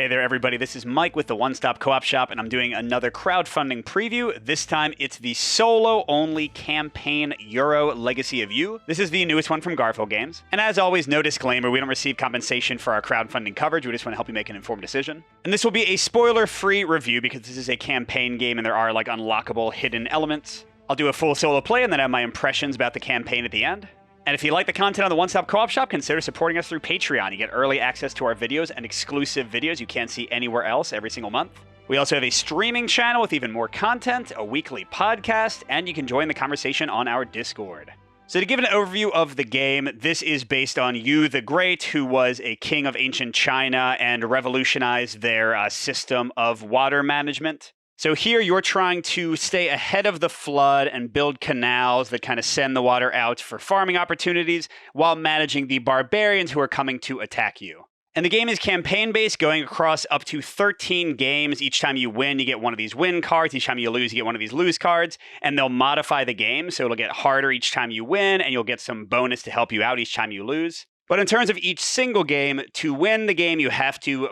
Hey there, everybody. This is Mike with the One Stop Co-op Shop, and I'm doing another crowdfunding preview. This time, it's the solo-only campaign Euro Legacy of You. This is the newest one from Garphill Games. And as always, no disclaimer, we don't receive compensation for our crowdfunding coverage. We just want to help you make an informed decision. And this will be a spoiler-free review because this is a campaign game and there are like unlockable hidden elements. I'll do a full solo play and then have my impressions about the campaign at the end. And if you like the content on the One Stop Co-op Shop, consider supporting us through Patreon. You get early access to our videos and exclusive videos you can't see anywhere else every single month. We also have a streaming channel with even more content, a weekly podcast, and you can join the conversation on our Discord. So to give an overview of the game, this is based on Yu the Great, who was a king of ancient China and revolutionized their system of water management. So here you're trying to stay ahead of the flood and build canals that kind of send the water out for farming opportunities while managing the barbarians who are coming to attack you. And the game is campaign-based, going across up to 13 games. Each time you win, you get one of these win cards. Each time you lose, you get one of these lose cards. And they'll modify the game, so it'll get harder each time you win, and you'll get some bonus to help you out each time you lose. But in terms of each single game, to win the game, you have to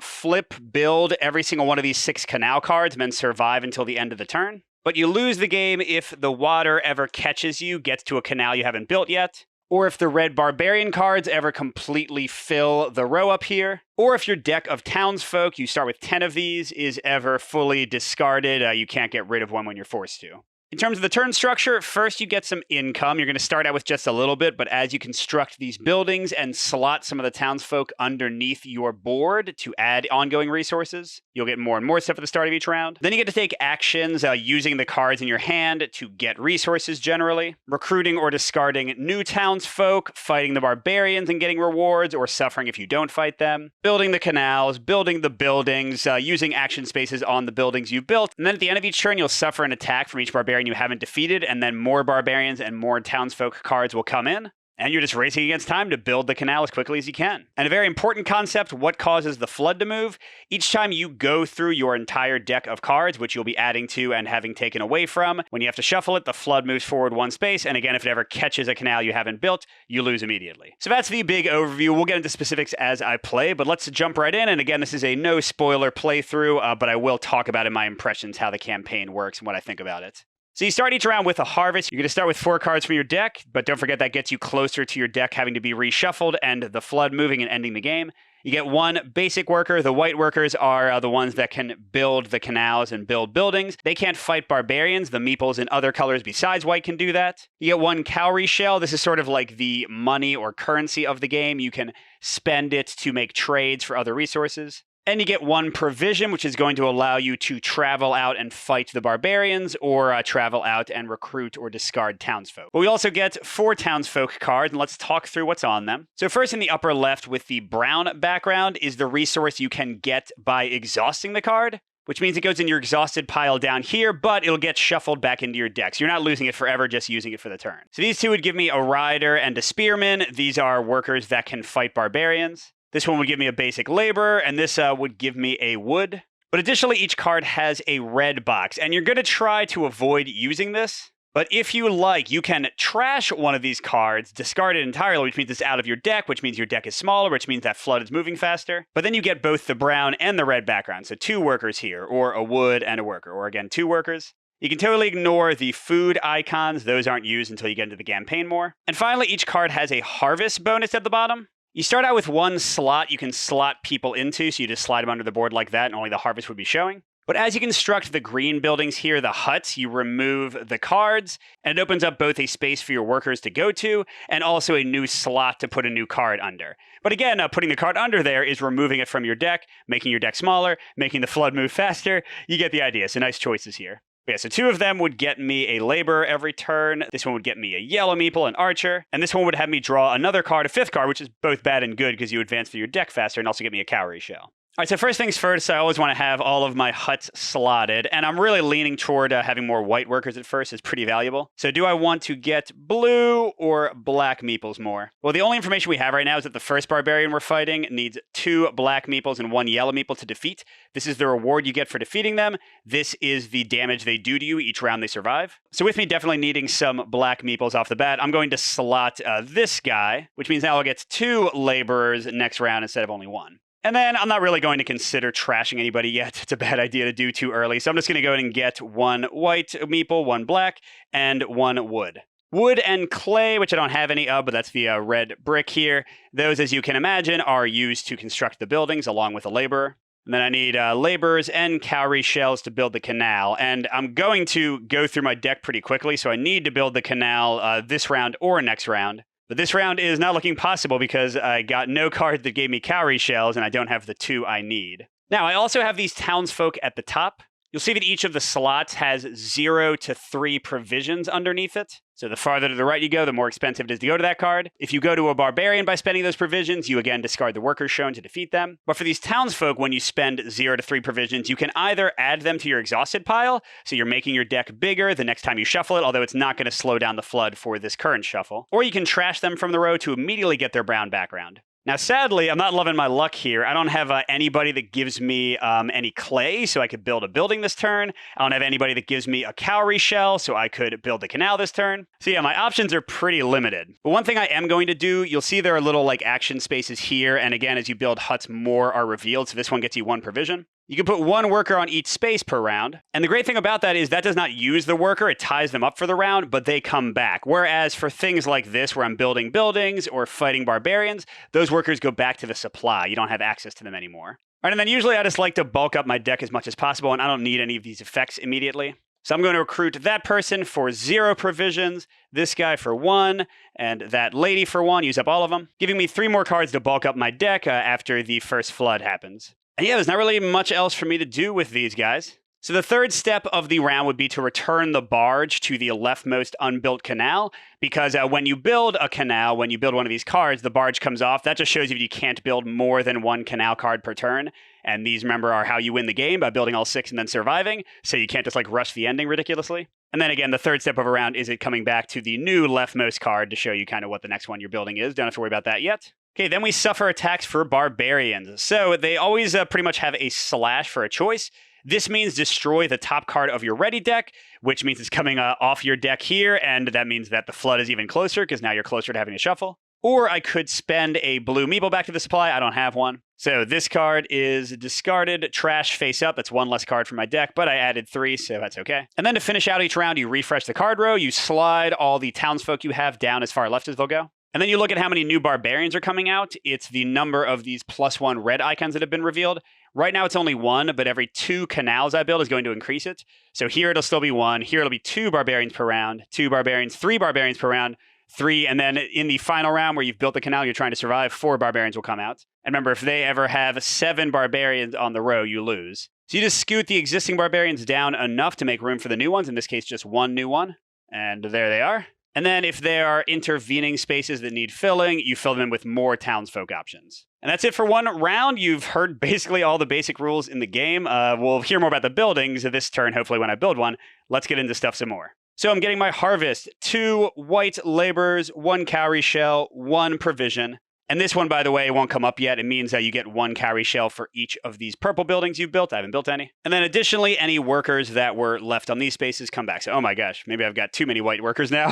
build every single one of these 6 canal cards and then survive until the end of the turn. But you lose the game if the water ever catches you, gets to a canal you haven't built yet, or if the red barbarian cards ever completely fill the row up here, or if your deck of townsfolk, you start with 10 of these, is ever fully discarded. You can't get rid of one when you're forced to. In terms of the turn structure, first you get some income. You're going to start out with just a little bit, but as you construct these buildings and slot some of the townsfolk underneath your board to add ongoing resources, you'll get more and more stuff at the start of each round. Then you get to take actions using the cards in your hand to get resources generally, recruiting or discarding new townsfolk, fighting the barbarians and getting rewards, or suffering if you don't fight them, building the canals, building the buildings, using action spaces on the buildings you built, and then at the end of each turn, you'll suffer an attack from each barbarian you haven't defeated, and then more barbarians and more townsfolk cards will come in. And you're just racing against time to build the canal as quickly as you can. And a very important concept, what causes the flood to move? Each time you go through your entire deck of cards, which you'll be adding to and having taken away from, when you have to shuffle it, the flood moves forward 1 space. And again, if it ever catches a canal you haven't built, you lose immediately. So that's the big overview. We'll get into specifics as I play, but let's jump right in. And again, this is a no spoiler playthrough, but I will talk about in my impressions how the campaign works and what I think about it. So you start each round with a harvest. You're going to start with 4 cards from your deck, but don't forget that gets you closer to your deck having to be reshuffled and the flood moving and ending the game. You get 1 basic worker. The white workers are the ones that can build the canals and build buildings. They can't fight barbarians. The meeples in other colors besides white can do that. You get 1 cowrie shell. This is sort of like the money or currency of the game. You can spend it to make trades for other resources. And you get 1 provision, which is going to allow you to travel out and fight the barbarians, or travel out and recruit or discard townsfolk. But we also get 4 townsfolk cards, and let's talk through what's on them. So first in the upper left with the brown background is the resource you can get by exhausting the card, which means it goes in your exhausted pile down here, but it'll get shuffled back into your deck. So you're not losing it forever, just using it for the turn. So these 2 would give me a rider and a spearman. These are workers that can fight barbarians. This one would give me a basic laborer, and this would give me a wood. But additionally, each card has a red box, and you're going to try to avoid using this. But if you like, you can trash one of these cards, discard it entirely, which means it's out of your deck, which means your deck is smaller, which means that flood is moving faster. But then you get both the brown and the red background, so 2 workers here, or a wood and a worker, or again, 2 workers. You can totally ignore the food icons. Those aren't used until you get into the campaign more. And finally, each card has a harvest bonus at the bottom. You start out with 1 slot you can slot people into, so you just slide them under the board like that, and only the harvest would be showing. But as you construct the green buildings here, the huts, you remove the cards, and it opens up both a space for your workers to go to, and also a new slot to put a new card under. But again, putting the card under there is removing it from your deck, making your deck smaller, making the flood move faster. You get the idea, so nice choices here. Yeah, so 2 of them would get me a laborer every turn. This one would get me a yellow meeple, an archer. And this one would have me draw another card, a 5th card, which is both bad and good because you advance through your deck faster, and also get me a cowrie shell. All right, so first things first, I always want to have all of my huts slotted, and I'm really leaning toward having more white workers at first. It's pretty valuable. So do I want to get blue or black meeples more? Well, the only information we have right now is that the first barbarian we're fighting needs 2 black meeples and 1 yellow meeple to defeat. This is the reward you get for defeating them. This is the damage they do to you each round they survive. So with me definitely needing some black meeples off the bat, I'm going to slot this guy, which means now I'll get 2 laborers next round instead of only 1. And then I'm not really going to consider trashing anybody yet. It's a bad idea to do too early. So I'm just going to go ahead and get 1 white meeple, 1 black, and 1 wood. Wood and clay, which I don't have any of, but that's the red brick here. Those, as you can imagine, are used to construct the buildings along with a laborer. And then I need laborers and cowrie shells to build the canal. And I'm going to go through my deck pretty quickly, so I need to build the canal this round or next round. But this round is not looking possible because I got no card that gave me cowrie shells, and I don't have the 2 I need. Now, I also have these townsfolk at the top. You'll see that each of the slots has 0 to 3 provisions underneath it. So the farther to the right you go, the more expensive it is to go to that card. If you go to a barbarian by spending those provisions, you again discard the workers shown to defeat them. But for these townsfolk, when you spend 0 to 3 provisions, you can either add them to your exhausted pile, so you're making your deck bigger the next time you shuffle it, although it's not going to slow down the flood for this current shuffle. Or you can trash them from the row to immediately get their brown background. Now, sadly, I'm not loving my luck here. I don't have anybody that gives me any clay, so I could build a building this turn. I don't have anybody that gives me a cowrie shell, so I could build a canal this turn. So yeah, my options are pretty limited. But one thing I am going to do, you'll see there are little like action spaces here, and again, as you build huts, more are revealed, so this one gets you 1 provision. You can put 1 worker on each space per round. And the great thing about that is that does not use the worker, it ties them up for the round, but they come back. Whereas for things like this, where I'm building buildings or fighting barbarians, those workers go back to the supply. You don't have access to them anymore. All right, and then usually I just like to bulk up my deck as much as possible, and I don't need any of these effects immediately. So I'm going to recruit that person for 0 provisions, this guy for 1, and that lady for 1, use up all of them, giving me 3 more cards to bulk up my deck after the first flood happens. And yeah, there's not really much else for me to do with these guys. So the third step of the round would be to return the barge to the leftmost unbuilt canal, because when you build a canal, when you build one of these cards, the barge comes off. That just shows you can't build more than 1 canal card per turn. And these, remember, are how you win the game, by building all 6 and then surviving. So you can't just like rush the ending ridiculously. And then again, the third step of a round is it coming back to the new leftmost card to show you kind of what the next one you're building is. Don't have to worry about that yet. Okay, then we suffer attacks for barbarians. So they always pretty much have a slash for a choice. This means destroy the top card of your ready deck, which means it's coming off your deck here, and that means that the flood is even closer, because now you're closer to having to shuffle. Or I could spend a blue meeple back to the supply. I don't have one. So this card is discarded, trash face up. That's 1 less card from my deck, but I added 3, so that's okay. And then to finish out each round, you refresh the card row, you slide all the townsfolk you have down as far left as they'll go. And then you look at how many new barbarians are coming out. It's the number of these +1 red icons that have been revealed. Right now it's only 1, but every 2 canals I build is going to increase it. So here it'll still be 1. Here it'll be 2 barbarians per round, 2 barbarians, 3 barbarians per round, 3. And then in the final round where you've built the canal, you're trying to survive, 4 barbarians will come out. And remember, if they ever have 7 barbarians on the row, you lose. So you just scoot the existing barbarians down enough to make room for the new ones. In this case, just 1 new one. And there they are. And then if there are intervening spaces that need filling, you fill them in with more townsfolk options. And that's it for 1 round. You've heard basically all the basic rules in the game. We'll hear more about the buildings this turn, hopefully when I build one. Let's get into stuff some more. So I'm getting my harvest, 2 white laborers, 1 cowrie shell, 1 provision. And this one, by the way, won't come up yet. It means that you get 1 cowrie shell for each of these purple buildings you've built. I haven't built any. And then additionally, any workers that were left on these spaces come back. So, oh my gosh, maybe I've got too many white workers now.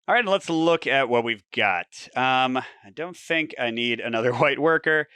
All right, let's look at what we've got. I don't think I need another white worker.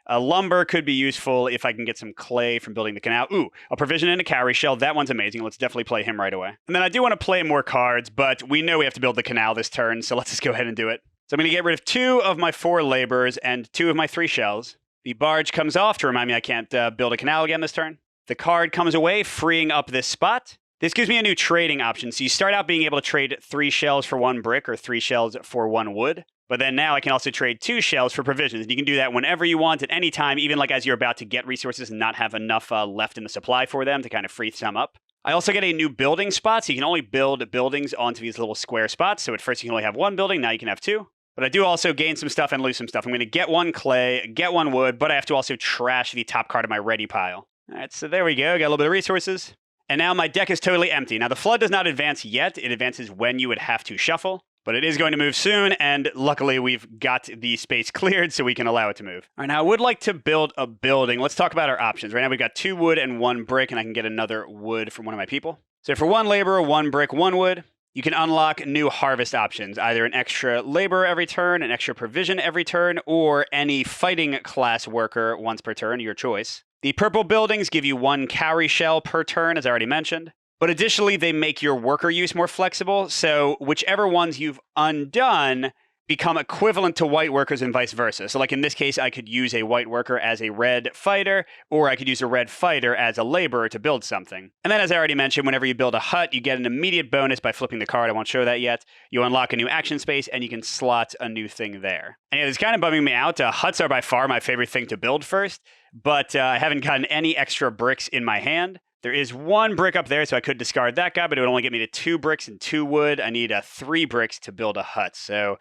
Lumber could be useful if I can get some clay from building the canal. Ooh, a provision and a cowrie shell. That one's amazing. Let's definitely play him right away. And then I do want to play more cards, but we know we have to build the canal this turn, so let's just go ahead and do it. So I'm going to get rid of 2 of my 4 laborers and 2 of my 3 shells. The barge comes off to remind me I can't build a canal again this turn. The card comes away, freeing up this spot. This gives me a new trading option. So you start out being able to trade 3 shells for 1 brick or 3 shells for 1 wood. But then now I can also trade 2 shells for provisions. And you can do that whenever you want at any time, even like as you're about to get resources and not have enough left in the supply for them to kind of free some up. I also get a new building spot, so you can only build buildings onto these little square spots. So at first you can only have 1 building, now you can have 2. But I do also gain some stuff and lose some stuff. I'm going to get 1 clay, get 1 wood, but I have to also trash the top card of my ready pile. All right, so there we go. Got a little bit of resources. And now my deck is totally empty. Now the flood does not advance yet. It advances when you would have to shuffle. But it is going to move soon, and luckily we've got the space cleared so we can allow it to move. All right, now I would like to build a building. Let's talk about our options. Right now we've got 2 wood and 1 brick, and I can get another wood from one of my people. So for 1 laborer, 1 brick, 1 wood. you can unlock new harvest options, either an extra labor every turn, an extra provision every turn, or any fighting class worker once per turn, your choice. The purple buildings give you 1 cowrie shell per turn, as I already mentioned. But additionally, they make your worker use more flexible, so whichever ones you've undone become equivalent to white workers and vice versa. So like in this case, I could use a white worker as a red fighter, or I could use a red fighter as a laborer to build something. And then as I already mentioned, whenever you build a hut, you get an immediate bonus by flipping the card. I won't show that yet. You unlock a new action space and you can slot a new thing there. And yeah, it's kind of bumming me out. Huts are by far my favorite thing to build first, but I haven't gotten any extra bricks in my hand. There is 1 brick up there, so I could discard that guy, but it would only get me to 2 bricks and 2 wood. I need 3 bricks to build a hut. So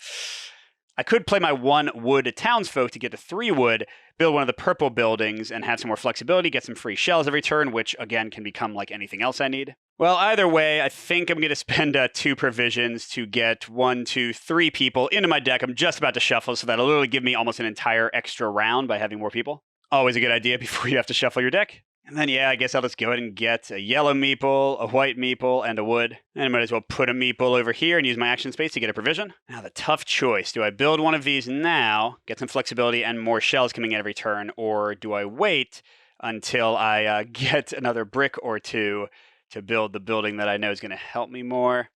I could play my 1 wood townsfolk to get to 3 wood, build one of the purple buildings, and have some more flexibility, get some free shells every turn, which, again, can become like anything else I need. Well, either way, I think I'm going to spend 2 provisions to get 1, 2, 3 people into my deck. I'm just about to shuffle, so that'll literally give me almost an entire extra round by having more people. Always a good idea before you have to shuffle your deck. And then, yeah, I guess I'll just go ahead and get a yellow meeple, a white meeple, and a wood. And I might as well put a meeple over here and use my action space to get a provision. Now, the tough choice. Do I build one of these now, get some flexibility and more shells coming in every turn, or do I wait until I get another brick or 2 to build the building that I know is going to help me more?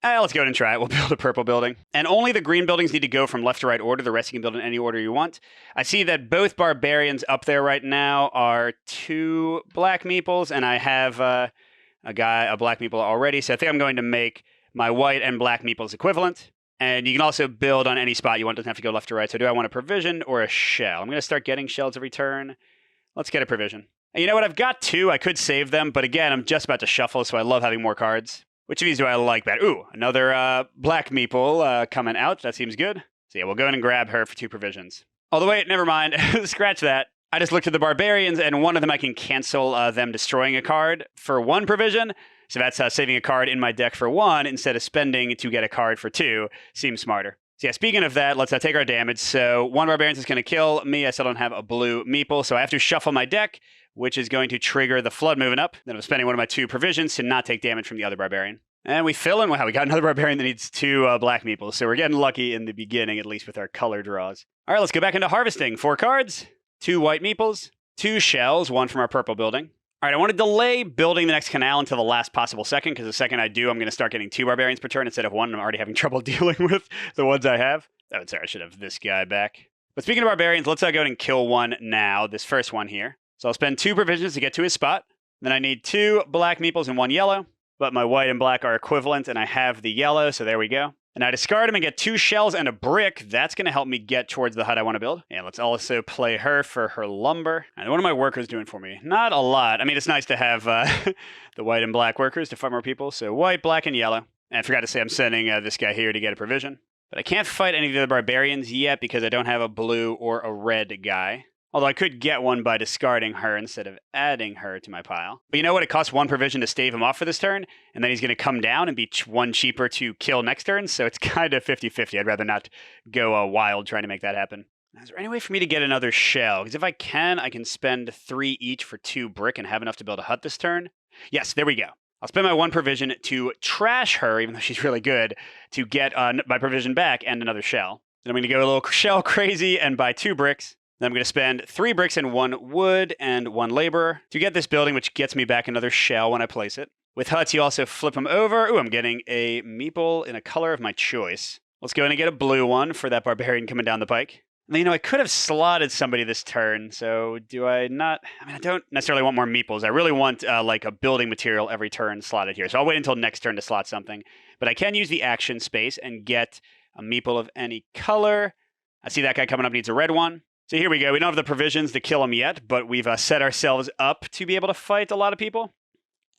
Let's go ahead and try it. We'll build a purple building. And only the green buildings need to go from left to right order. The rest you can build in any order you want. I see that both barbarians up there right now are 2 black meeples, and I have a black meeple already. So I think I'm going to make my white and black meeples equivalent. And you can also build on any spot you want. It doesn't have to go left to right. So do I want a provision or a shell? I'm going to start getting shells every turn. Let's get a provision. And you know what? I've got 2. I could save them. But again, I'm just about to shuffle, so I love having more cards. Which of these do I like better? Ooh, another black meeple coming out. That seems good. So yeah, we'll go in and grab her for 2 provisions. Oh, wait, never mind. Scratch that. I just looked at the barbarians, and one of them I can cancel them destroying a card for 1 provision. So that's saving a card in my deck for 1 instead of spending to get a card for 2. Seems smarter. So yeah, speaking of that, let's take our damage. So 1 barbarian is going to kill me. I still don't have a blue meeple, so I have to shuffle my deck, which is going to trigger the flood moving up. Then I'm spending 1 of my 2 provisions to not take damage from the other barbarian. And we fill in. Wow, we got another barbarian that needs 2 black meeples. So we're getting lucky in the beginning, at least with our color draws. All right, let's go back into harvesting. 4 cards, 2 white meeples, 2 shells, 1 from our purple building. All right, I want to delay building the next canal until the last possible second, because the second I do, I'm going to start getting 2 barbarians per turn instead of 1, and I'm already having trouble dealing with the ones I have. Oh, sorry, I should have this guy back. But speaking of barbarians, let's go ahead and kill 1 now, this first one here. So I'll spend 2 provisions to get to his spot. Then I need 2 black meeples and 1 yellow. But my white and black are equivalent, and I have the yellow, so there we go. And I discard him and get 2 shells and a brick. That's going to help me get towards the hut I want to build. And let's also play her for her lumber. And what are my workers doing for me? Not a lot. I mean, it's nice to have the white and black workers to fight more people. So white, black, and yellow. And I forgot to say I'm sending this guy here to get a provision. But I can't fight any of the other barbarians yet because I don't have a blue or a red guy. Although I could get 1 by discarding her instead of adding her to my pile. But you know what? It costs 1 provision to stave him off for this turn, and then he's going to come down and be 1 cheaper to kill next turn, so it's kind of 50-50. I'd rather not go wild trying to make that happen. Is there any way for me to get another shell? Because if I can spend 3 each for 2 brick and have enough to build a hut this turn. Yes, there we go. I'll spend my 1 provision to trash her, even though she's really good, to get my provision back and another shell. Then I'm going to go a little shell crazy and buy 2 bricks. Then I'm going to spend 3 bricks and 1 wood and 1 labor to get this building, which gets me back another shell when I place it. With huts, you also flip them over. Ooh, I'm getting a meeple in a color of my choice. Let's go in and get a blue one for that barbarian coming down the pike. And, you know, I could have slotted somebody this turn, so do I not? I mean, I don't necessarily want more meeples. I really want, like, a building material every turn slotted here. So I'll wait until next turn to slot something. But I can use the action space and get a meeple of any color. I see that guy coming up needs a red one. So here we go. We don't have the provisions to kill him yet, but we've set ourselves up to be able to fight a lot of people.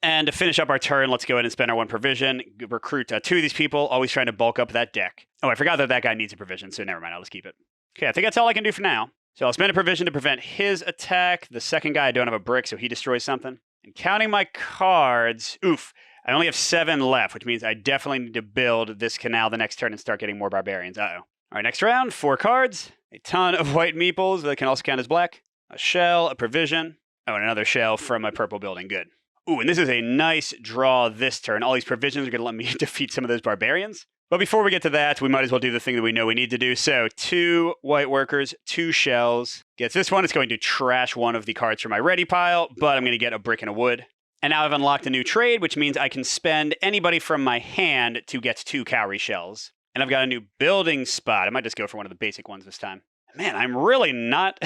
And to finish up our turn, let's go ahead and spend our 1 provision, recruit 2 of these people, always trying to bulk up that deck. Oh, I forgot that guy needs a provision, so never mind. I'll just keep it. Okay, I think that's all I can do for now. So I'll spend a provision to prevent his attack. The second guy, I don't have a brick, so he destroys something. And counting my cards, oof, I only have 7 left, which means I definitely need to build this canal the next turn and start getting more barbarians. Uh-oh. All right, next round, 4 cards. A ton of white meeples that can also count as black. A shell, a provision. Oh, and another shell from my purple building. Good. Ooh, and this is a nice draw this turn. All these provisions are going to let me defeat some of those barbarians. But before we get to that, we might as well do the thing that we know we need to do. So 2 white workers, 2 shells. Gets this one. It's going to trash one of the cards from my ready pile, but I'm going to get a brick and a wood. And now I've unlocked a new trade, which means I can spend anybody from my hand to get 2 cowrie shells. And I've got a new building spot. I might just go for one of the basic ones this time. Man, I'm really not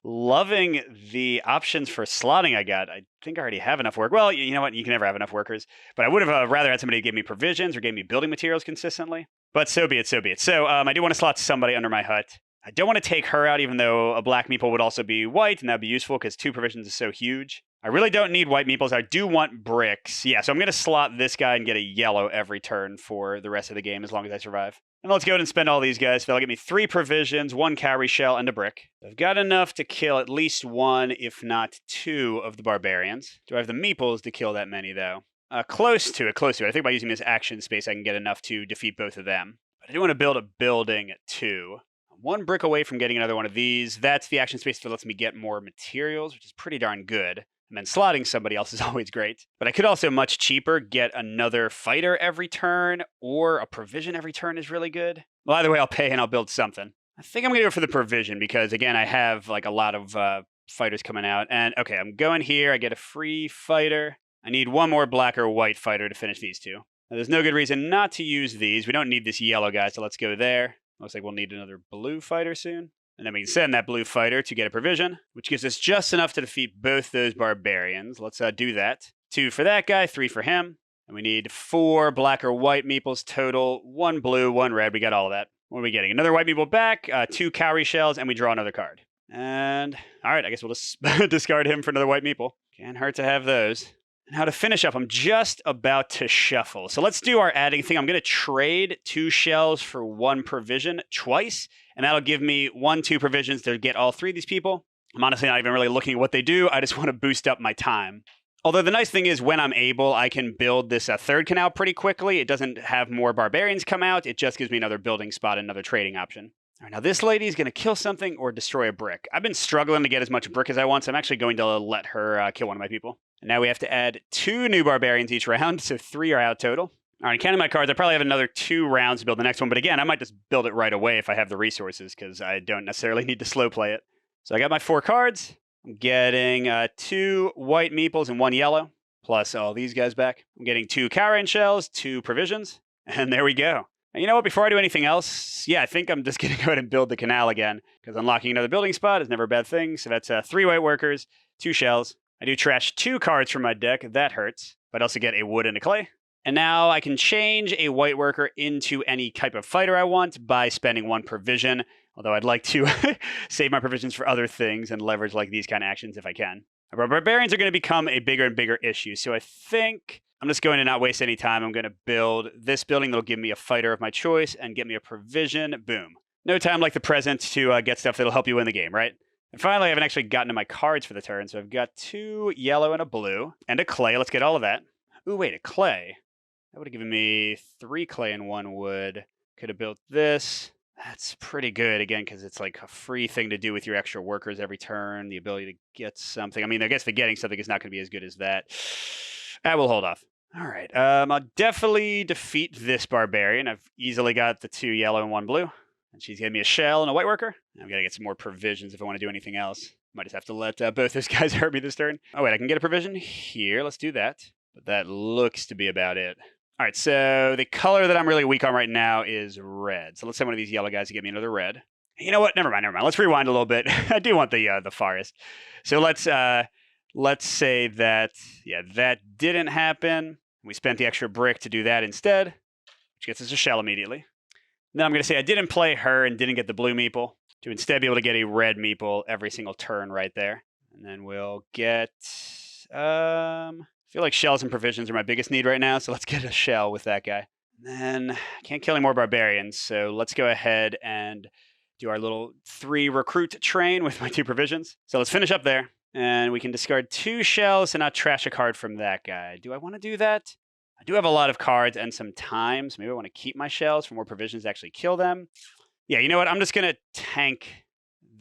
loving the options for slotting I got. I think I already have enough work. Well, you know what? You can never have enough workers. But I would have rather had somebody give me provisions or gave me building materials consistently. But so be it, so be it. So I do want to slot somebody under my hut. I don't want to take her out, even though a black meeple would also be white, and that'd be useful because 2 provisions is so huge. I really don't need white meeples. I do want bricks. Yeah, so I'm going to slot this guy and get a yellow every turn for the rest of the game as long as I survive. And let's go ahead and spend all these guys. So that'll get me 3 provisions, 1 cowrie shell, and a brick. I've got enough to kill at least 1, if not 2, of the barbarians. Do I have the meeples to kill that many, though? Close to it, close to it. I think by using this action space, I can get enough to defeat both of them. But I do want to build a building, too. 1 brick away from getting another one of these. That's the action space that lets me get more materials, which is pretty darn good. And then slotting somebody else is always great. But I could also, much cheaper, get another fighter every turn, or a provision every turn is really good. Well, either way, I'll pay and I'll build something. I think I'm going to go for the provision because, again, I have like a lot of fighters coming out. And, okay, I'm going here. I get a free fighter. I need 1 more black or white fighter to finish these 2. Now, there's no good reason not to use these. We don't need this yellow guy, so let's go there. Looks like we'll need another blue fighter soon. And then we can send that blue fighter to get a provision, which gives us just enough to defeat both those barbarians. Let's do that. 2 for that guy, 3 for him. And we need 4 black or white meeples total, 1 blue, 1 red. We got all of that. What are we getting? Another white meeple back, 2 cowrie shells, and we draw another card. And, all right, I guess we'll just discard him for another white meeple. Can't hurt to have those. And how to finish up, I'm just about to shuffle. So let's do our adding thing. I'm going to trade 2 shells for 1 provision twice. And that'll give me 1, 2 provisions to get all 3 of these people. I'm honestly not even really looking at what they do. I just want to boost up my time. Although the nice thing is when I'm able, I can build this 3rd canal pretty quickly. It doesn't have more barbarians come out. It just gives me another building spot, another trading option. All right, now this lady is going to kill something or destroy a brick. I've been struggling to get as much brick as I want, so I'm actually going to let her kill one of my people. And now we have to add 2 new barbarians each round, so 3 are out total. All right, counting my cards, I probably have another 2 rounds to build the next one. But again, I might just build it right away if I have the resources, because I don't necessarily need to slow play it. So I got my 4 cards. I'm getting 2 white meeples and 1 yellow, plus all these guys back. I'm getting 2 cowrie shells, 2 provisions, and there we go. And you know what? Before I do anything else, yeah, I think I'm just going to go ahead and build the canal again, because unlocking another building spot is never a bad thing. So that's 3 white workers, 2 shells. I do trash 2 cards from my deck. That hurts. But I also get a wood and a clay. And now I can change a white worker into any type of fighter I want by spending 1 provision. Although I'd like to save my provisions for other things and leverage like these kind of actions if I can. But barbarians are going to become a bigger and bigger issue. So I think I'm just going to not waste any time. I'm going to build this building that'll give me a fighter of my choice and get me a provision. Boom. No time like the present to get stuff that'll help you win the game, right? And finally, I haven't actually gotten to my cards for the turn. So I've got 2 yellow and a blue and a clay. Let's get all of that. Ooh, wait, a clay. That would have given me 3 clay and 1 wood. Could have built this. That's pretty good, again, because it's like a free thing to do with your extra workers every turn. The ability to get something. I mean, I guess the getting something is not going to be as good as that. I will hold off. All right. I'll definitely defeat this barbarian. I've easily got the 2 yellow and 1 blue. And she's giving me a shell and a white worker. I've got to get some more provisions if I want to do anything else. Might just have to let both those guys hurt me this turn. Oh, wait, I can get a provision here. Let's do that. But that looks to be about it. All right, so the color that I'm really weak on right now is red. So let's send one of these yellow guys to get me another red. You know what? Never mind. Let's rewind a little bit. I do want the forest. So let's say that, yeah, that didn't happen. We spent the extra brick to do that instead, which gets us a shell immediately. Then I'm going to say I didn't play her and didn't get the blue meeple to instead be able to get a red meeple every single turn right there. And then we'll get... I feel like shells and provisions are my biggest need right now, so let's get a shell with that guy. And then I can't kill any more barbarians, so let's go ahead and do our little 3 recruit train with my 2 provisions. So let's finish up there, and we can discard 2 shells and not trash a card from that guy. Do I want to do that? I do have a lot of cards and some time, so maybe I want to keep my shells for more provisions to actually kill them. Yeah, you know what? I'm just going to tank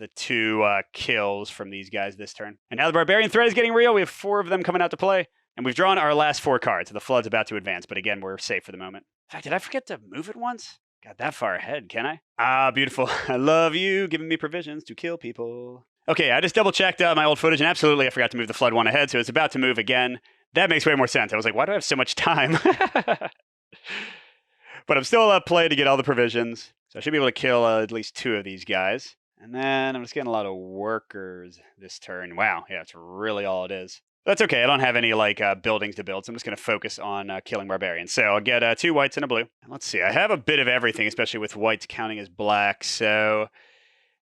the 2 kills from these guys this turn. And now the Barbarian threat is getting real. We have 4 of them coming out to play. And we've drawn our last 4 cards. So the Flood's about to advance, but again, we're safe for the moment. In fact, did I forget to move it once? Got that far ahead, can I? Ah, beautiful. I love you, giving me provisions to kill people. Okay, I just double-checked my old footage, and absolutely I forgot to move the Flood one ahead, so it's about to move again. That makes way more sense. I was like, why do I have so much time? But I'm still up play to get all the provisions, so I should be able to kill at least 2 of these guys. And then I'm just getting a lot of workers this turn. Wow, yeah, that's really all it is. That's okay. I don't have any buildings to build, so I'm just going to focus on killing barbarians. So I'll get 2 whites and a blue. And let's see. I have a bit of everything, especially with whites counting as black. So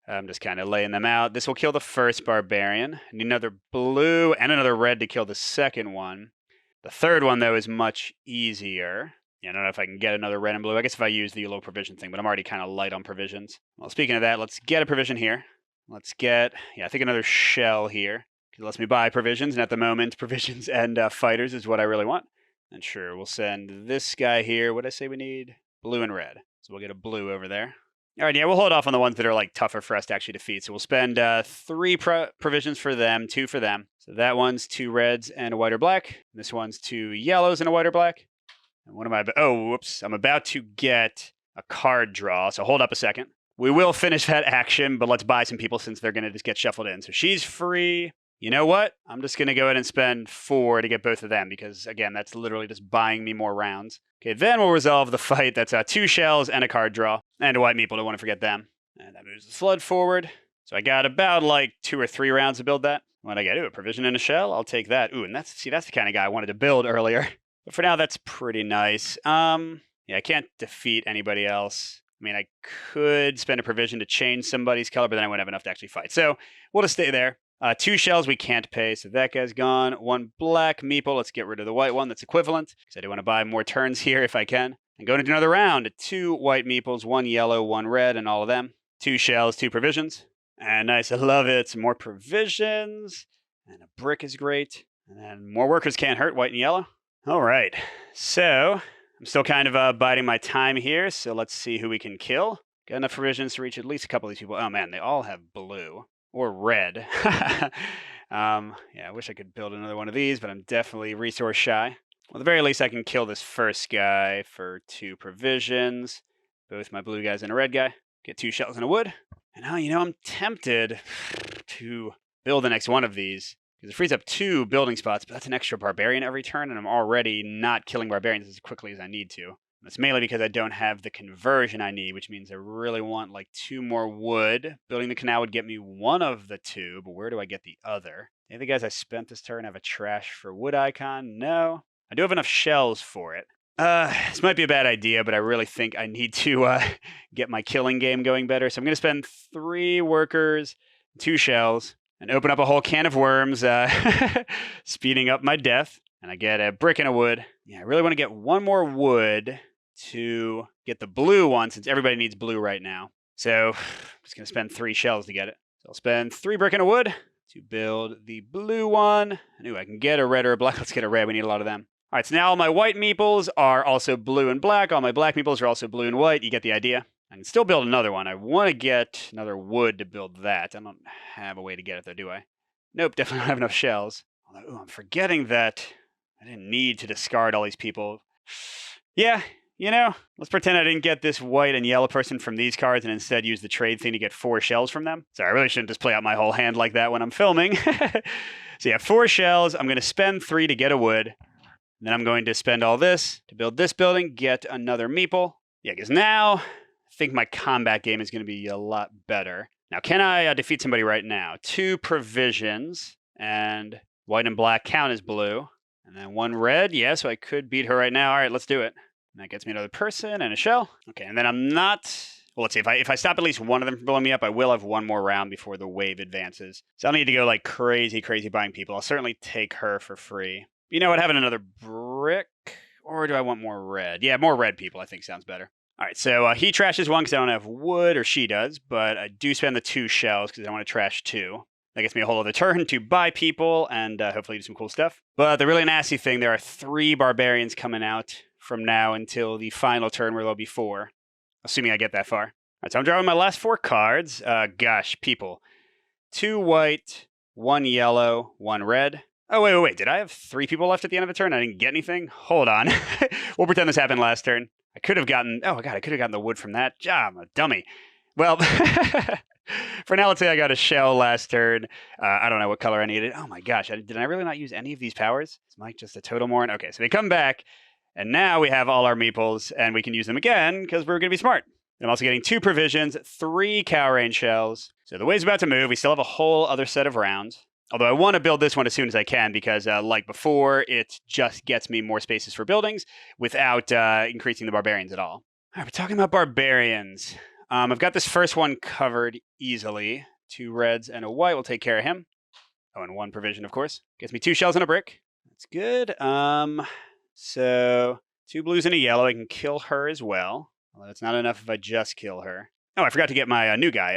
I'm just kind of laying them out. This will kill the first barbarian. I need another blue and another red to kill the second one. The third one, though, is much easier. Yeah, I don't know if I can get another red and blue. I guess if I use the low provision thing, but I'm already kind of light on provisions. Well, speaking of that, let's get a provision here. Let's get, I think another shell here. It lets me buy provisions, and at the moment, provisions and fighters is what I really want. And sure, we'll send this guy here. What did I say we need? Blue and red. So we'll get a blue over there. All right, yeah, we'll hold off on the ones that are tougher for us to actually defeat. So we'll spend 3 provisions for them, 2 for them. So that one's 2 reds and a white or black. This one's 2 yellows and a white or black. And what am I? Oh, whoops! I'm about to get a card draw. So hold up a second. We will finish that action, but let's buy some people since they're gonna just get shuffled in. So she's free. You know what? I'm just going to go ahead and spend 4 to get both of them because, again, that's literally just buying me more rounds. Okay, then we'll resolve the fight. That's 2 shells and a card draw. And a white meeple, don't want to forget them. And that moves the Flood forward. So I got about 2 or 3 rounds to build that. What I get? Ooh, a provision and a shell? I'll take that. Ooh, and that's the kind of guy I wanted to build earlier. But for now, that's pretty nice. Yeah, I can't defeat anybody else. I mean, I could spend a provision to change somebody's color, but then I wouldn't have enough to actually fight. So we'll just stay there. 2 shells we can't pay, so that guy's gone. 1 black meeple. Let's get rid of the white one. That's equivalent, because I do want to buy more turns here if I can. And going into another round, 2 white meeples, 1 yellow, 1 red, and all of them. 2 shells, 2 provisions. And nice, I love it. Some more provisions. And a brick is great. And then more workers can't hurt, white and yellow. All right, so I'm still kind of biding my time here, so let's see who we can kill. Got enough provisions to reach at least a couple of these people. Oh man, they all have blue. Or red. Yeah, I wish I could build another one of these, but I'm definitely resource shy. Well, at the very least, I can kill this first guy for 2 provisions. Both my blue guys and a red guy. Get 2 shells and a wood. And now, I'm tempted to build the next one of these. Because it frees up 2 building spots, but that's an extra barbarian every turn, and I'm already not killing barbarians as quickly as I need to. It's mainly because I don't have the conversion I need, which means I really want 2 more wood. Building the canal would get me 1 of the 2, but where do I get the other? Any of the guys I spent this turn have a trash for wood icon? No. I do have enough shells for it. This might be a bad idea, but I really think I need to get my killing game going better. So I'm going to spend 3 workers, 2 shells, and open up a whole can of worms, speeding up my death. And I get a brick and a wood. Yeah, I really want to get 1 more wood to get the blue one, since everybody needs blue right now. So I'm just going to spend 3 shells to get it. So I'll spend 3 brick and a wood to build the blue one. Ooh, I can get a red or a black. Let's get a red. We need a lot of them. All right, so now all my white meeples are also blue and black. All my black meeples are also blue and white. You get the idea. I can still build another one. I want to get another wood to build that. I don't have a way to get it there, do I? Nope, definitely don't have enough shells. Although, ooh, I'm forgetting that I didn't need to discard all these people. Yeah, let's pretend I didn't get this white and yellow person from these cards and instead use the trade thing to get 4 shells from them. Sorry, I really shouldn't just play out my whole hand like that when I'm filming. So yeah, 4 shells. I'm going to spend 3 to get a wood. Then I'm going to spend all this to build this building, get another meeple. Yeah, because now I think my combat game is going to be a lot better. Now, can I defeat somebody right now? 2 provisions, and white and black count as blue. And then 1 red. Yeah, so I could beat her right now. All right, let's do it. And that gets me another person and a shell. Okay, and then I'm not... Well, let's see. If I stop at least one of them from blowing me up, I will have 1 more round before the wave advances. So I'll need to go crazy buying people. I'll certainly take her for free. You know what? Having another brick? Or do I want more red? Yeah, more red people I think sounds better. All right, so he trashes 1 because I don't have wood, or she does. But I do spend the 2 shells because I want to trash 2. That gets me a whole other turn to buy people and hopefully do some cool stuff. But the really nasty thing, there are 3 barbarians coming out from now until the final turn where there'll be 4. Assuming I get that far. right, so I'm drawing my last 4 cards. Gosh, people. 2 white, 1 yellow, 1 red. Oh, wait. Did I have 3 people left at the end of the turn? I didn't get anything? Hold on. We'll pretend this happened last turn. I could have gotten... Oh, God, I could have gotten the wood from that. I'm a dummy. Well, for now, let's say I got a shell last turn. I don't know what color I needed. Oh, my gosh. Did I really not use any of these powers? Is Mike just a Totemorn? Okay, so they come back, and now we have all our meeples, and we can use them again because we're going to be smart. I'm also getting 2 provisions, 3 Cowrain shells. So the way's about to move. We still have a whole other set of rounds. Although I want to build this one as soon as I can because, like before, it just gets me more spaces for buildings without increasing the barbarians at all. All right, we're talking about barbarians. I've got this first one covered easily. 2 reds and a white will take care of him. Oh, and 1 provision, of course. Gets me 2 shells and a brick. That's good. So 2 blues and a yellow. I can kill her as well. Although it's not enough if I just kill her. Oh, I forgot to get my new guy.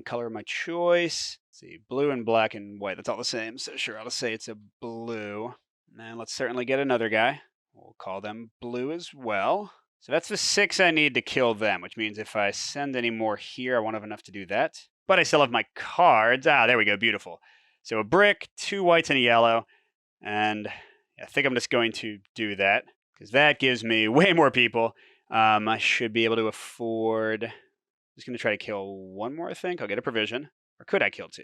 Color of my choice. Let's see, blue and black and white. That's all the same. So sure, I'll just say it's a blue. And let's certainly get another guy. We'll call them blue as well. So that's the 6 I need to kill them, which means if I send any more here, I won't have enough to do that. But I still have my cards. There we go. Beautiful. So a brick, 2 whites and a yellow. And I think I'm just going to do that because that gives me way more people. I should be able to afford... I'm just going to try to kill 1 more, I think. I'll get a provision. Or could I kill 2?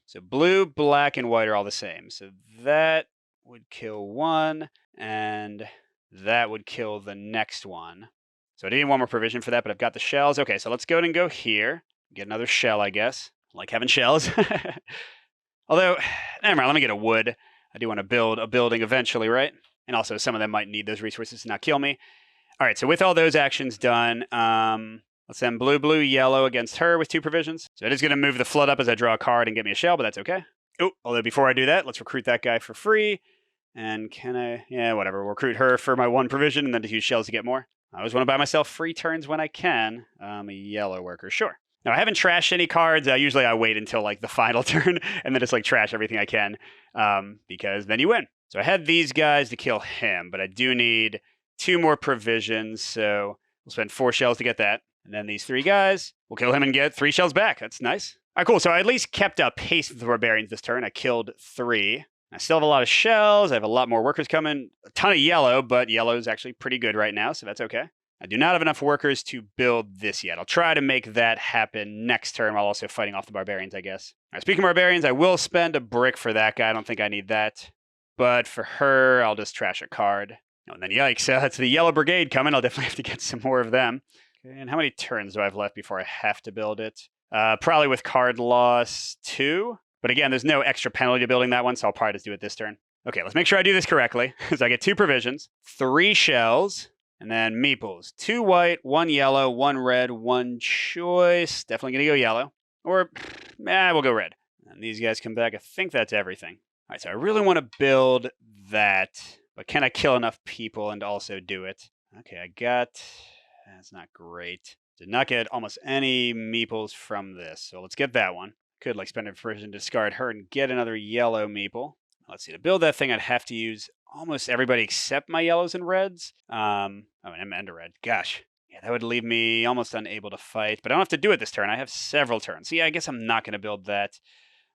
So blue, black, and white are all the same. So that would kill 1, and that would kill the next one. So I need 1 more provision for that, but I've got the shells. Okay, so let's go ahead and go here. Get another shell, I guess. I like having shells. Although, never mind, let me get a wood. I do want to build a building eventually, right? And also, some of them might need those resources to not kill me. All right, so with all those actions done, let's send blue, blue, yellow against her with 2 provisions. So it is going to move the flood up as I draw a card and get me a shell, but that's okay. Oh, although before I do that, let's recruit that guy for free. And can I... Yeah, whatever. We'll recruit her for my 1 provision and then to use shells to get more. I always want to buy myself free turns when I can. A yellow worker, sure. Now, I haven't trashed any cards. Usually I wait until like the final turn and then just like trash everything I can because then you win. So I had these guys to kill him, but I do need 2 more provisions. So we'll spend 4 shells to get that. And then these 3 guys, we'll kill him and get 3 shells back. That's nice. All right, cool. So I at least kept up pace with the barbarians this turn. I killed 3. I still have a lot of shells. I have a lot more workers coming. A ton of yellow, but yellow is actually pretty good right now, so that's okay. I do not have enough workers to build this yet. I'll try to make that happen next turn while also fighting off the barbarians, I guess. All right, speaking of barbarians, I will spend a brick for that guy. I don't think I need that. But for her, I'll just trash a card. Oh, and then yikes, that's the yellow brigade coming. I'll definitely have to get some more of them. Okay, and how many turns do I have left before I have to build it? Probably with card loss 2. But again, there's no extra penalty to building that one, so I'll probably just do it this turn. Okay, let's make sure I do this correctly. So I get 2 provisions, 3 shells, and then meeples. 2 white, 1 yellow, 1 red, 1 choice. Definitely going to go yellow. Or, we'll go red. And these guys come back. I think that's everything. All right, so I really want to build that. But can I kill enough people and also do it? Okay, I got... That's not great. Did not get almost any meeples from this. So let's get that one. Could like spend a provision to discard her and get another yellow meeple. Let's see, to build that thing, I'd have to use almost everybody except my yellows and reds. And a red. Gosh. Yeah, that would leave me almost unable to fight. But I don't have to do it this turn. I have several turns. So yeah, I guess I'm not going to build that.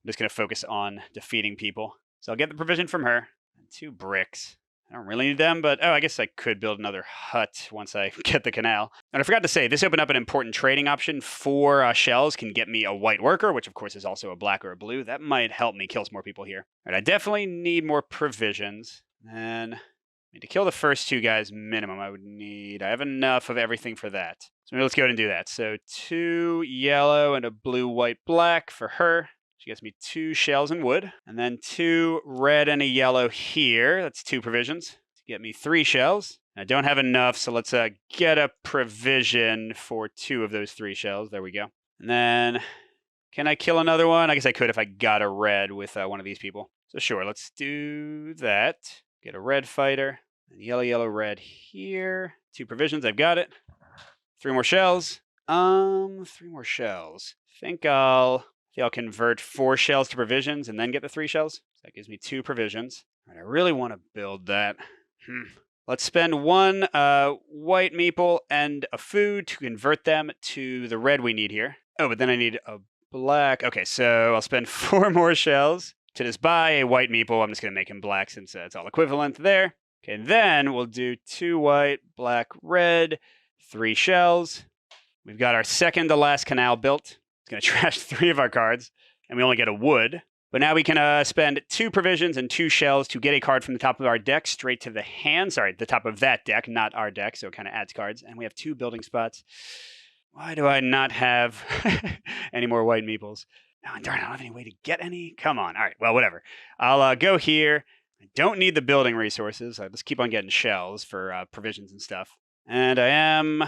I'm just going to focus on defeating people. So I'll get the provision from her. And 2 bricks. I don't really need them, but I guess I could build another hut once I get the canal. And I forgot to say, this opened up an important trading option. 4 shells can get me a white worker, which of course is also a black or a blue. That might help me kill some more people here. All right, I definitely need more provisions. And to kill the first 2 guys minimum, I have enough of everything for that. So let's go ahead and do that. So 2 yellow and a blue, white, black for her. She gets me 2 shells and wood. And then 2 red and a yellow here. That's 2 provisions to get me 3 shells. I don't have enough, so let's get a provision for 2 of those 3 shells. There we go. And then, can I kill another one? I guess I could if I got a red with one of these people. So sure, let's do that. Get a red fighter. And yellow, yellow, red here. 2 provisions, I've got it. 3 more shells. 3 more shells. I think I'll convert 4 shells to provisions and then get the 3 shells. So that gives me 2 provisions. All right, I really want to build that. Let's spend one white meeple and a food to convert them to the red we need here. Oh, but then I need a black. Okay, so I'll spend 4 more shells to just buy a white meeple. I'm just going to make him black since it's all equivalent there. Okay, and then we'll do 2 white, black, red, 3 shells. We've got our second to last canal built. It's going to trash 3 of our cards, and we only get a wood. But now we can spend 2 provisions and 2 shells to get a card from the top of our deck straight to the hand. Sorry, the top of that deck, not our deck, so it kind of adds cards. And we have 2 building spots. Why do I not have any more white meeples? Oh, darn, I don't have any way to get any. Come on. All right, well, whatever. I'll go here. I don't need the building resources. I just keep on getting shells for provisions and stuff. And I am...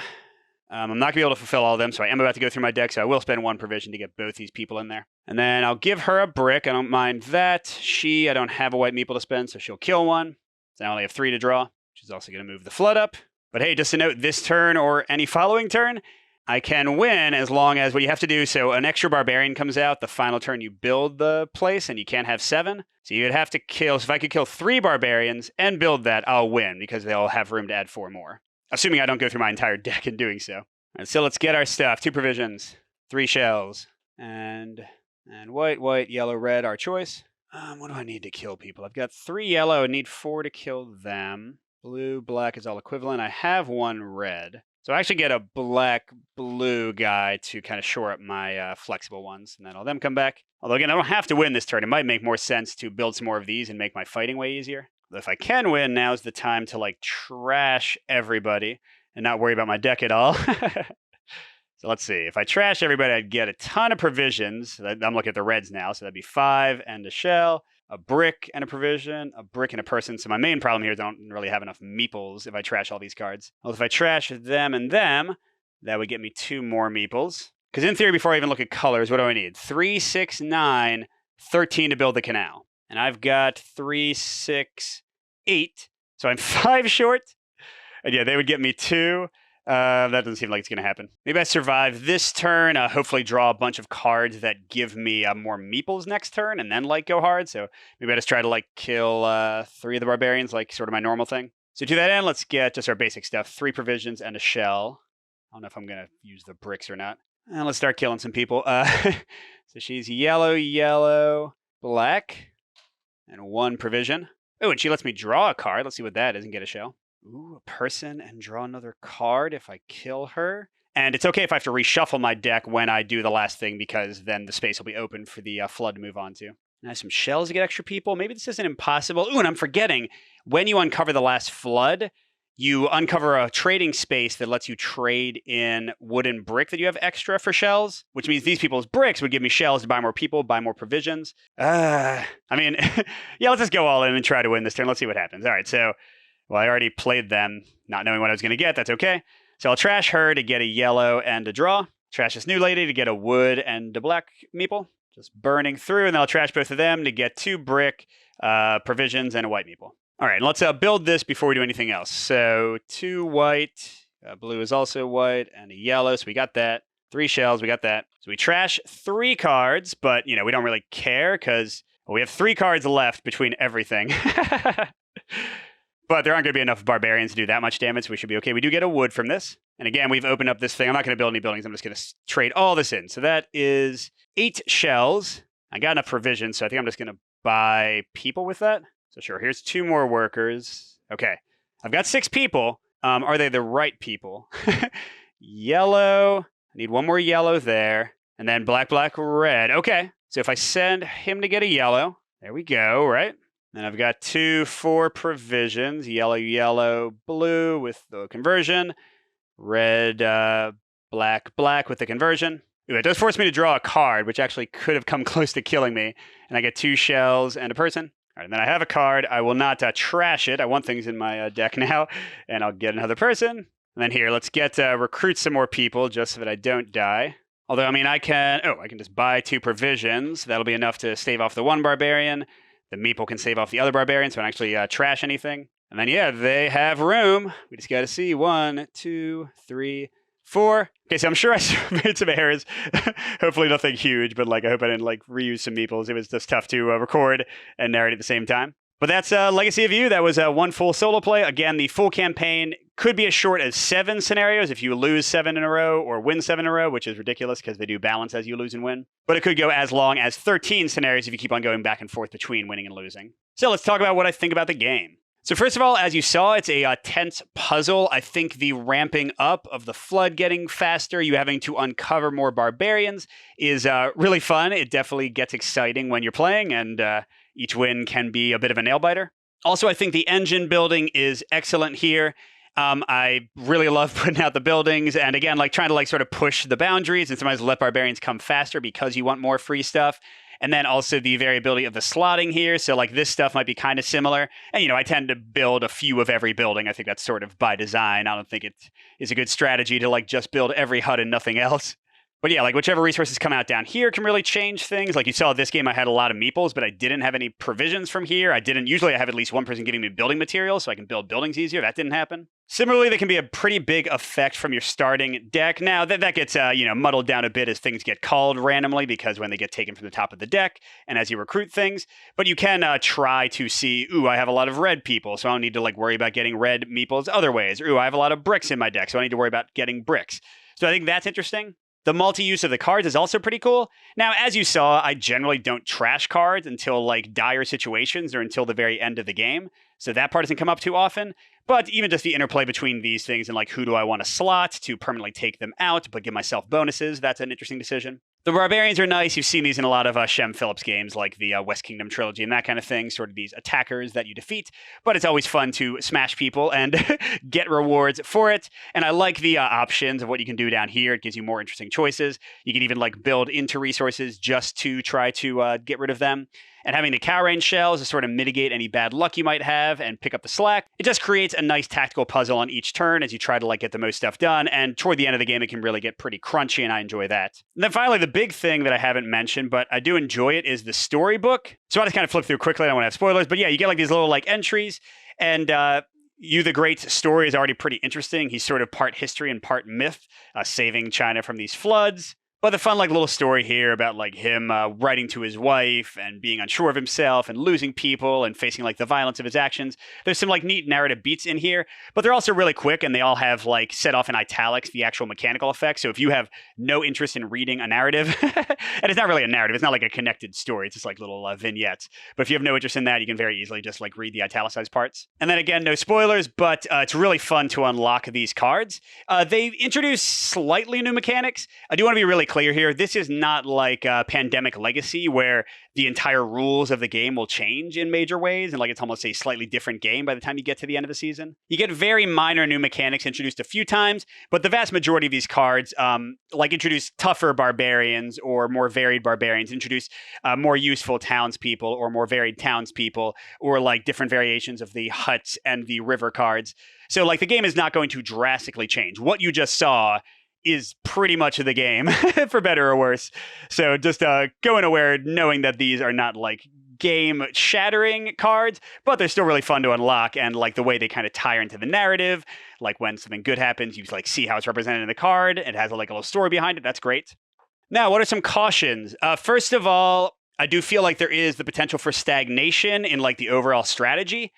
I'm not going to be able to fulfill all of them, so I am about to go through my deck, so I will spend 1 provision to get both these people in there. And then I'll give her a brick. I don't mind that. I don't have a white meeple to spend, so she'll kill one. So I only have 3 to draw, which is also going to move the flood up. But hey, just to note, this turn or any following turn, I can win as long as what you have to do, so an extra barbarian comes out the final turn you build the place, and you can't have 7. So you'd have to kill, so if I could kill 3 barbarians and build that, I'll win, because they'll have room to add 4 more. Assuming I don't go through my entire deck in doing so. All right, so let's get our stuff. 2 provisions, 3 shells, and white, yellow, red, our choice. What do I need to kill people? I've got 3 yellow. I need 4 to kill them. Blue, black is all equivalent. I have 1 red. So I actually get a black-blue guy to kind of shore up my flexible ones, and then all them come back. Although, again, I don't have to win this turn. It might make more sense to build some more of these and make my fighting way easier. But if I can win, now's the time to, like, trash everybody and not worry about my deck at all. So let's see. If I trash everybody, I'd get a ton of provisions. I'm looking at the reds now, so that'd be 5 and a shell, a brick and a provision, a brick and a person. So my main problem here is I don't really have enough meeples if I trash all these cards. Well, if I trash them and them, that would get me 2 more meeples. Because in theory, before I even look at colors, what do I need? 3, 6, 9, 13 to build the canal. And I've got 3, 6, 8. So I'm 5 short. And yeah, they would get me 2. That doesn't seem like it's going to happen. Maybe I survive this turn, hopefully draw a bunch of cards that give me more meeples next turn, and then, like, go hard. So maybe I just try to, like, kill 3 of the barbarians, like, sort of my normal thing. So to that end, let's get just our basic stuff. 3 provisions and a shell. I don't know if I'm going to use the bricks or not. And let's start killing some people. So she's yellow, black, and 1 provision. Oh, and she lets me draw a card. Let's see what that is and get a shell. Ooh, a person and draw another card if I kill her. And it's okay if I have to reshuffle my deck when I do the last thing, because then the space will be open for the flood to move on to. And I have some shells to get extra people. Maybe this isn't impossible. Ooh, and I'm forgetting, when you uncover the last flood, you uncover a trading space that lets you trade in wood and brick that you have extra for shells, which means these people's bricks would give me shells to buy more people, buy more provisions. I mean, yeah, let's just go all in and try to win this turn. Let's see what happens. All right, so... well, I already played them, not knowing what I was going to get. That's okay. So I'll trash her to get a yellow and a draw. Trash this new lady to get a wood and a black meeple. Just burning through, and then I'll trash both of them to get 2 brick, provisions, and a white meeple. All right, let's build this before we do anything else. So 2 white, blue is also white, and a yellow, so we got that. 3 shells, we got that. So we trash 3 cards, but, we don't really care because we have 3 cards left between everything. But there aren't going to be enough barbarians to do that much damage, so we should be okay. We do get a wood from this. And again, we've opened up this thing. I'm not going to build any buildings. I'm just going to trade all this in. So that is 8 shells. I got enough provisions, so I think I'm just going to buy people with that. So sure, here's 2 more workers. Okay, I've got 6 people. Are they the right people? Yellow. I need 1 more yellow there. And then black, red. Okay, so if I send him to get a yellow, there we go, right? And I've got 2 4 provisions, yellow, blue with the conversion, red, black with the conversion. Ooh, it does force me to draw a card, which actually could have come close to killing me. And I get 2 shells and a person. All right, and then I have a card. I will not trash it. I want things in my deck now, and I'll get another person. And then here, let's get recruit some more people just so that I don't die. Although, I mean, I can just buy 2 provisions. That'll be enough to stave off the 1 barbarian. The meeple can save off the other barbarians, so I don't actually trash anything. And then, yeah, they have room. We just got to see 1, 2, 3, 4. Okay, so I'm sure I made some errors. Hopefully nothing huge, but I hope I didn't reuse some meeples. It was just tough to record and narrate at the same time. But that's Legacy of You. That was one full solo play. Again, the full campaign could be as short as 7 scenarios if you lose 7 in a row or win 7 in a row, which is ridiculous because they do balance as you lose and win. But it could go as long as 13 scenarios if you keep on going back and forth between winning and losing. So let's talk about what I think about the game. So first of all, as you saw, it's a tense puzzle. I think the ramping up of the flood getting faster, you having to uncover more barbarians is really fun. It definitely gets exciting when you're playing, and each win can be a bit of a nail-biter. Also, I think the engine building is excellent here. I really love putting out the buildings and, again, like trying to like sort of push the boundaries and sometimes let barbarians come faster because you want more free stuff. And then also the variability of the slotting here. So like this stuff might be kind of similar. And, you know, I tend to build a few of every building. I think that's sort of by design. I don't think it is a good strategy to like just build every hut and nothing else. But yeah, like whichever resources come out down here can really change things. Like you saw this game, I had a lot of meeples, but I didn't have any provisions from here. Usually I have at least one person giving me building materials so I can build buildings easier. That didn't happen. Similarly, there can be a pretty big effect from your starting deck. Now, that gets muddled down a bit as things get called randomly because when they get taken from the top of the deck and as you recruit things. But you can try to see, ooh, I have a lot of red people, so I don't need to like worry about getting red meeples other ways. Or, ooh, I have a lot of bricks in my deck, so I need to worry about getting bricks. So I think that's interesting. The multi-use of the cards is also pretty cool. Now, as you saw, I generally don't trash cards until like dire situations or until the very end of the game. So that part doesn't come up too often. But even just the interplay between these things and like who do I want to slot to permanently take them out but give myself bonuses, that's an interesting decision. The barbarians are nice. You've seen these in a lot of Shem Phillips games like the West Kingdom trilogy and that kind of thing, sort of these attackers that you defeat. But it's always fun to smash people and get rewards for it. And I like the options of what you can do down here. It gives you more interesting choices. You can even like build into resources just to try to get rid of them. And having the Cowrain shells to sort of mitigate any bad luck you might have and pick up the slack. It just creates a nice tactical puzzle on each turn as you try to like get the most stuff done. And toward the end of the game, it can really get pretty crunchy, and I enjoy that. And then finally, the big thing that I haven't mentioned, but I do enjoy it, is the storybook. So I just kind of flip through quickly. I don't want to have spoilers, but yeah, you get like these little like entries, and Yu the Great's story is already pretty interesting. He's sort of part history and part myth, saving China from these floods. But the fun, like, little story here about, like, him writing to his wife and being unsure of himself and losing people and facing, like, the violence of his actions. There's some, like, neat narrative beats in here, but they're also really quick, and they all have, like, set off in italics the actual mechanical effects. So if you have no interest in reading a narrative, and it's not really a narrative, it's not like a connected story, it's just, like, little vignettes. But if you have no interest in that, you can very easily just, like, read the italicized parts. And then, again, no spoilers, but it's really fun to unlock these cards. They introduce slightly new mechanics. I do want to be really clear here. This is not like Pandemic Legacy, where the entire rules of the game will change in major ways, and like it's almost a slightly different game by the time you get to the end of the season. You get very minor new mechanics introduced a few times, but the vast majority of these cards like introduce tougher barbarians or more varied barbarians, introduce more useful townspeople or more varied townspeople, or like different variations of the huts and the river cards. So like the game is not going to drastically change. What you just saw is pretty much the game, for better or worse. So just going aware, knowing that these are not like game-shattering cards, but they're still really fun to unlock, and like the way they kind of tie into the narrative, like when something good happens, you like see how it's represented in the card. It has like a little story behind it. That's great. Now, what are some cautions? First of all, I do feel like there is the potential for stagnation in like the overall strategy.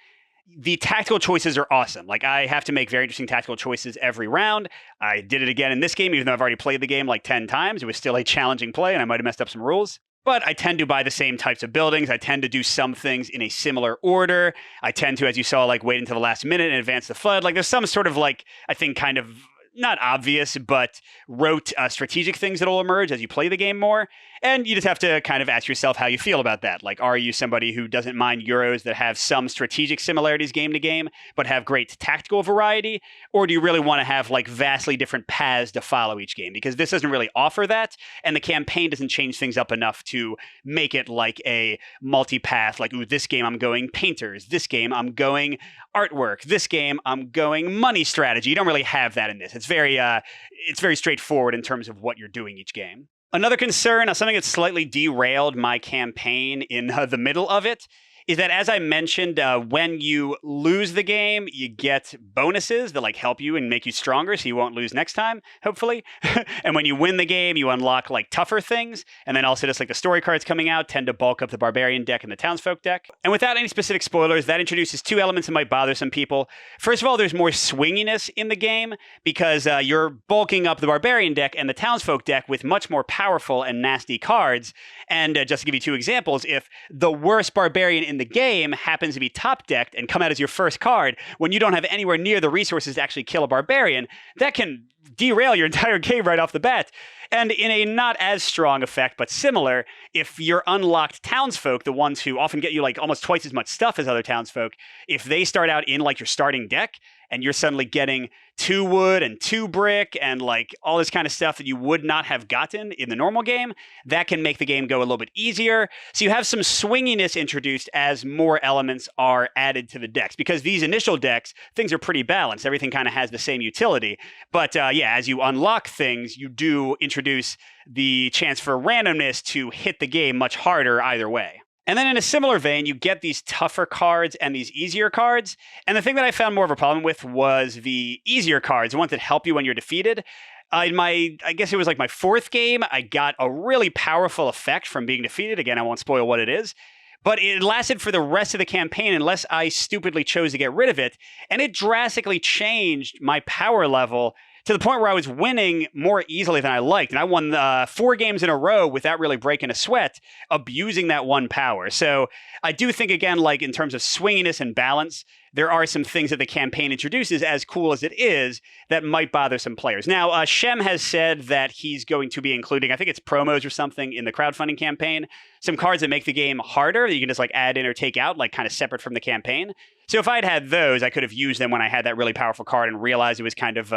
The tactical choices are awesome. Like, I have to make very interesting tactical choices every round. I did it again in this game, even though I've already played the game like 10 times. It was still a challenging play, and I might have messed up some rules. But I tend to buy the same types of buildings. I tend to do some things in a similar order. I tend to, as you saw, like wait until the last minute and advance the flood. Like, there's some sort of like, I think kind of not obvious, but rote strategic things that will emerge as you play the game more. And you just have to kind of ask yourself how you feel about that. Like, are you somebody who doesn't mind Euros that have some strategic similarities game to game, but have great tactical variety? Or do you really want to have like vastly different paths to follow each game? Because this doesn't really offer that. And the campaign doesn't change things up enough to make it like a multi-path. Like, ooh, this game I'm going painters. This game I'm going artwork. This game I'm going money strategy. You don't really have that in this. It's very straightforward in terms of what you're doing each game. Another concern, something that slightly derailed my campaign in the middle of it, is that, as I mentioned, when you lose the game, you get bonuses that like help you and make you stronger, so you won't lose next time, hopefully. And when you win the game, you unlock like tougher things, and then also just like the story cards coming out tend to bulk up the barbarian deck and the townsfolk deck. And without any specific spoilers, that introduces two elements that might bother some people. First of all, there's more swinginess in the game because you're bulking up the barbarian deck and the townsfolk deck with much more powerful and nasty cards. And just to give you two examples, if the worst barbarian in the game happens to be top decked and come out as your first card when you don't have anywhere near the resources to actually kill a barbarian, that can derail your entire game right off the bat. And in a not as strong effect, but similar, if your unlocked townsfolk, the ones who often get you like almost twice as much stuff as other townsfolk, if they start out in like your starting deck and you're suddenly getting 2 wood and 2 brick and like all this kind of stuff that you would not have gotten in the normal game, that can make the game go a little bit easier. So you have some swinginess introduced as more elements are added to the decks, because these initial decks, things are pretty balanced. Everything kind of has the same utility. But yeah, as you unlock things, you do introduce the chance for randomness to hit the game much harder either way. And then in a similar vein, you get these tougher cards and these easier cards. And the thing that I found more of a problem with was the easier cards, the ones that help you when you're defeated. I guess it was like my 4th game, I got a really powerful effect from being defeated. Again, I won't spoil what it is. But it lasted for the rest of the campaign unless I stupidly chose to get rid of it. And it drastically changed my power level to the point where I was winning more easily than I liked. And I won 4 games in a row without really breaking a sweat, abusing that one power. So I do think, again, like in terms of swinginess and balance, there are some things that the campaign introduces, as cool as it is, that might bother some players. Now, Shem has said that he's going to be including, I think it's promos or something, in the crowdfunding campaign, some cards that make the game harder that you can just like add in or take out, like kind of separate from the campaign. So if I'd had those, I could have used them when I had that really powerful card and realized it was kind of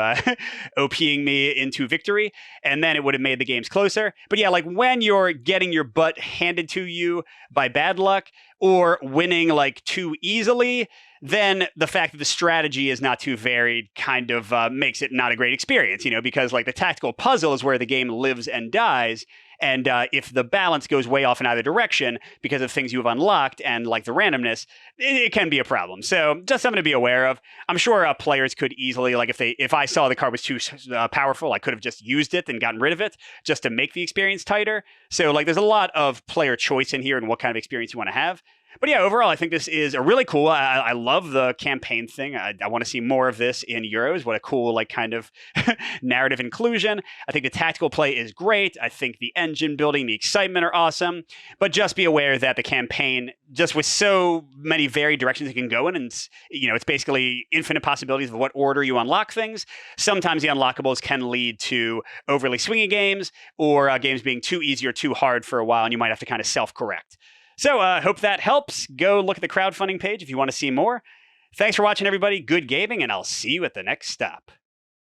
OPing me into victory, and then it would have made the games closer. But yeah, like when you're getting your butt handed to you by bad luck or winning like too easily, then the fact that the strategy is not too varied kind of makes it not a great experience, you know, because like the tactical puzzle is where the game lives and dies. And if the balance goes way off in either direction because of things you've unlocked and like the randomness, it can be a problem. So just something to be aware of. I'm sure players could easily, like if I saw the card was too powerful, I could have just used it and gotten rid of it just to make the experience tighter. So like there's a lot of player choice in here and what kind of experience you want to have. But yeah, overall, I think this is a really cool. I love the campaign thing. I want to see more of this in Euros. What a cool, like, kind of narrative inclusion. I think the tactical play is great. I think the engine building, the excitement are awesome. But just be aware that the campaign, just with so many varied directions it can go in, and it's basically infinite possibilities of what order you unlock things. Sometimes the unlockables can lead to overly swingy games or games being too easy or too hard for a while, and you might have to kind of self-correct. So I hope that helps. Go look at the crowdfunding page if you want to see more. Thanks for watching, everybody. Good gaming, and I'll see you at the next stop.